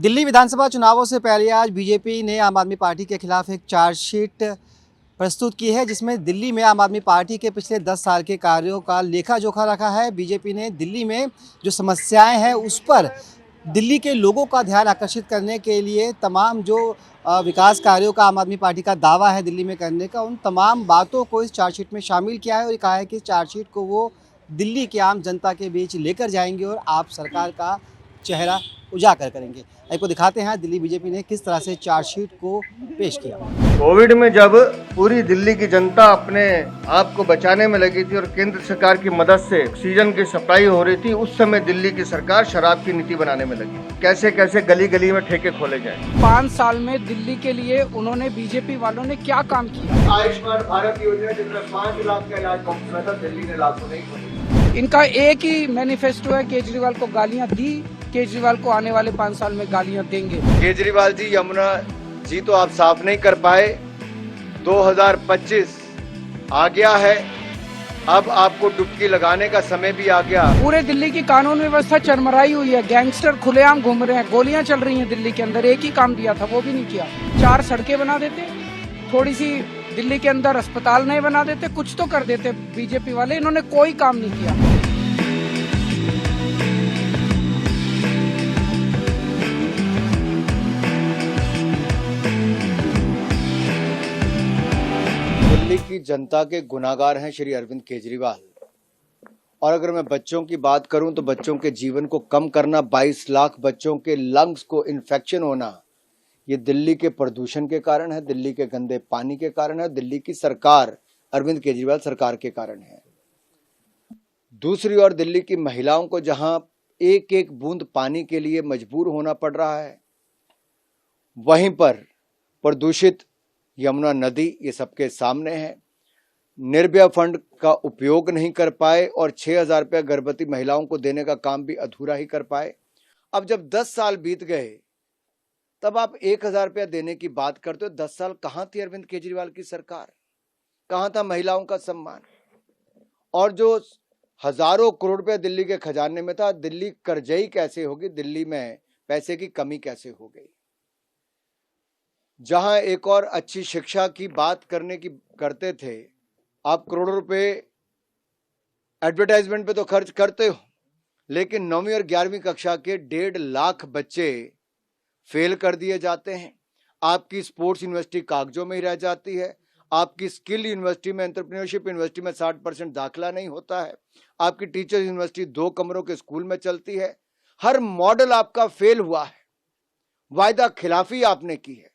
दिल्ली विधानसभा चुनावों से पहले आज बीजेपी ने आम आदमी पार्टी के खिलाफ एक चार्जशीट प्रस्तुत की है, जिसमें दिल्ली में आम आदमी पार्टी के पिछले 10 साल के कार्यों का लेखा जोखा रखा है। बीजेपी ने दिल्ली में जो समस्याएं हैं उस पर दिल्ली के लोगों का ध्यान आकर्षित करने के लिए तमाम जो विकास कार्यों का आम आदमी पार्टी का दावा है दिल्ली में करने का, उन तमाम बातों को इस चार्जशीट में शामिल किया है और ये कहा है कि इस चार्जशीट को वो दिल्ली की आम जनता के बीच लेकर जाएंगे और आप सरकार का चेहरा उजागर करेंगे। आपको दिखाते हैं दिल्ली बीजेपी ने किस तरह से चार्जशीट को पेश किया। कोविड में जब पूरी दिल्ली की जनता अपने आप को बचाने में लगी थी और केंद्र सरकार की मदद से ऑक्सीजन की सप्लाई हो रही थी, उस समय दिल्ली की सरकार शराब की नीति बनाने में लगी। कैसे कैसे गली गली में ठेके खोले जाए। 5 साल में दिल्ली के लिए उन्होंने बीजेपी वालों ने क्या काम किया। आयुष्मान भारत योजना जिसमें 5 लाख का इलाज मुफ्त में था, दिल्ली ने लागू नहीं किया। इनका एक ही मैनिफेस्टो है, केजरीवाल को गालियां दी, केजरीवाल को आने वाले 5 साल में गालियां देंगे। केजरीवाल जी, यमुना जी तो आप साफ नहीं कर पाए। 2025 आ गया है, अब आपको डुबकी लगाने का समय भी आ गया। पूरे दिल्ली की कानून व्यवस्था चरमराई हुई है, गैंगस्टर खुलेआम घूम रहे हैं, गोलियां चल रही हैं दिल्ली के अंदर। एक ही काम दिया था, वो भी नहीं किया। 4 सड़कें बना देते, थोड़ी सी दिल्ली के अंदर अस्पताल नहीं बना देते, कुछ तो कर देते बीजेपी वाले। इन्होंने कोई काम नहीं किया। दिल्ली की जनता के गुनाहगार हैं श्री अरविंद केजरीवाल। और अगर मैं बच्चों की बात करूं तो बच्चों के जीवन को कम करना, 22 लाख बच्चों के लंग्स को इन्फेक्शन होना, ये दिल्ली के प्रदूषण के कारण है, दिल्ली के गंदे पानी के कारण है, दिल्ली की सरकार अरविंद केजरीवाल सरकार के कारण है। दूसरी ओर दिल्ली की महिलाओं को जहां एक एक बूंद पानी के लिए मजबूर होना पड़ रहा है, वहीं पर प्रदूषित यमुना नदी ये सबके सामने है। निर्भया फंड का उपयोग नहीं कर पाए और 6,000 रुपया गर्भवती महिलाओं को देने का काम भी अधूरा ही कर पाए। अब जब 10 साल बीत गए तब आप 1,000 रुपया देने की बात करते हो। 10 साल कहां थी अरविंद केजरीवाल की सरकार? कहां था महिलाओं का सम्मान? और जो हजारों करोड़ रुपया दिल्ली के खजाने में था, दिल्ली कर्जई कैसे होगी? दिल्ली में पैसे की कमी कैसे हो गई? जहां एक और अच्छी शिक्षा की बात करते थे, आप करोड़ों रुपए एडवर्टाइजमेंट पे तो खर्च करते हो, लेकिन 9वीं और 11वीं कक्षा के 1.5 लाख बच्चे फेल कर दिए जाते हैं। आपकी स्पोर्ट्स यूनिवर्सिटी कागजों में ही रह जाती है। आपकी स्किल यूनिवर्सिटी में, एंटरप्रेन्योरशिप यूनिवर्सिटी में 60% दाखिला नहीं होता है। आपकी टीचर्स यूनिवर्सिटी 2 कमरों के स्कूल में चलती है। हर मॉडल आपका फेल हुआ है, वायदा खिलाफी आपने की है।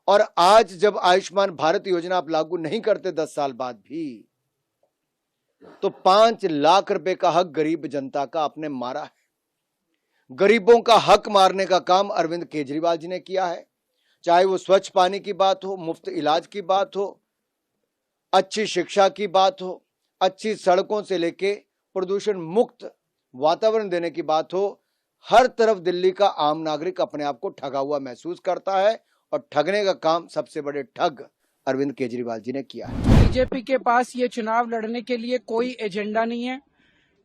और आज जब आयुष्मान भारत योजना आप लागू नहीं करते 10 साल बाद भी, तो 5 लाख रुपए का हक गरीब जनता का आपने मारा है। गरीबों का हक मारने का काम अरविंद केजरीवाल जी ने किया है। चाहे वो स्वच्छ पानी की बात हो, मुफ्त इलाज की बात हो, अच्छी शिक्षा की बात हो, अच्छी सड़कों से लेके प्रदूषण मुक्त वातावरण देने की बात हो, हर तरफ दिल्ली का आम नागरिक अपने आप को ठगा हुआ महसूस करता है और ठगने का काम सबसे बड़े ठग अरविंद केजरीवाल जी ने किया है। बीजेपी के पास ये चुनाव लड़ने के लिए कोई एजेंडा नहीं है,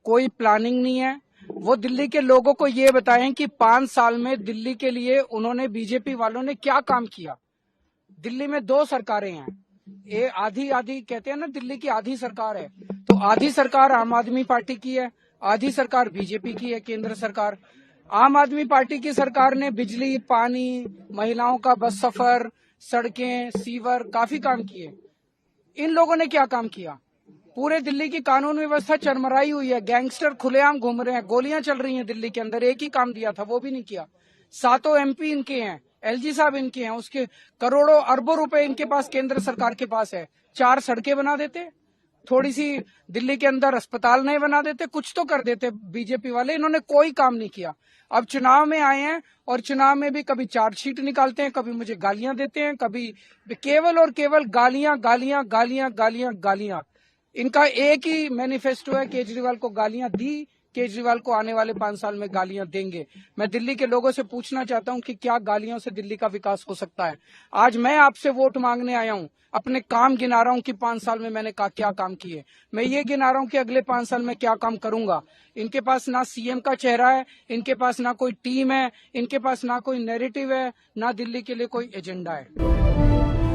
कोई प्लानिंग नहीं है। वो दिल्ली के लोगों को ये बताएं कि 5 साल में दिल्ली के लिए उन्होंने, बीजेपी वालों ने क्या काम किया। दिल्ली में 2 सरकारें हैं, ये आधी आधी कहते हैं ना, दिल्ली की आधी सरकार है। तो आधी सरकार आम आदमी पार्टी की है, आधी सरकार बीजेपी की है, केंद्र सरकार। आम आदमी पार्टी की सरकार ने बिजली, पानी, महिलाओं का बस सफर, सड़कें, सीवर, काफी काम किए। इन लोगों ने क्या काम किया? पूरे दिल्ली की कानून व्यवस्था चरमराई हुई है, गैंगस्टर खुलेआम घूम रहे हैं, गोलियां चल रही हैं दिल्ली के अंदर। एक ही काम दिया था, वो भी नहीं किया। 7 MP इनके हैं, LG साहब इनके हैं, उसके करोड़ों अरबों रुपए इनके पास केंद्र सरकार के पास है। 4 सड़कें बना देते, थोड़ी सी दिल्ली के अंदर अस्पताल नहीं बना देते, कुछ तो कर देते बीजेपी वाले। इन्होंने कोई काम नहीं किया। अब चुनाव में आए हैं और चुनाव में भी कभी चार्जशीट निकालते हैं, कभी मुझे गालियां देते हैं, कभी केवल और केवल गालियां गालियां गालियां गालियां गालियां। इनका एक ही मैनिफेस्टो है, केजरीवाल को गालियां दी, केजरीवाल को आने वाले 5 साल में गालियां देंगे। मैं दिल्ली के लोगों से पूछना चाहता हूं कि क्या गालियों से दिल्ली का विकास हो सकता है। आज मैं आपसे वोट मांगने आया हूं, अपने काम गिना रहा हूं कि 5 साल में मैंने क्या काम किए। मैं ये गिना रहा हूं कि अगले 5 साल में क्या काम करूंगा। इनके पास ना सीएम का चेहरा है, इनके पास ना कोई टीम है, इनके पास ना कोई नैरेटिव है, ना दिल्ली के लिए कोई एजेंडा है।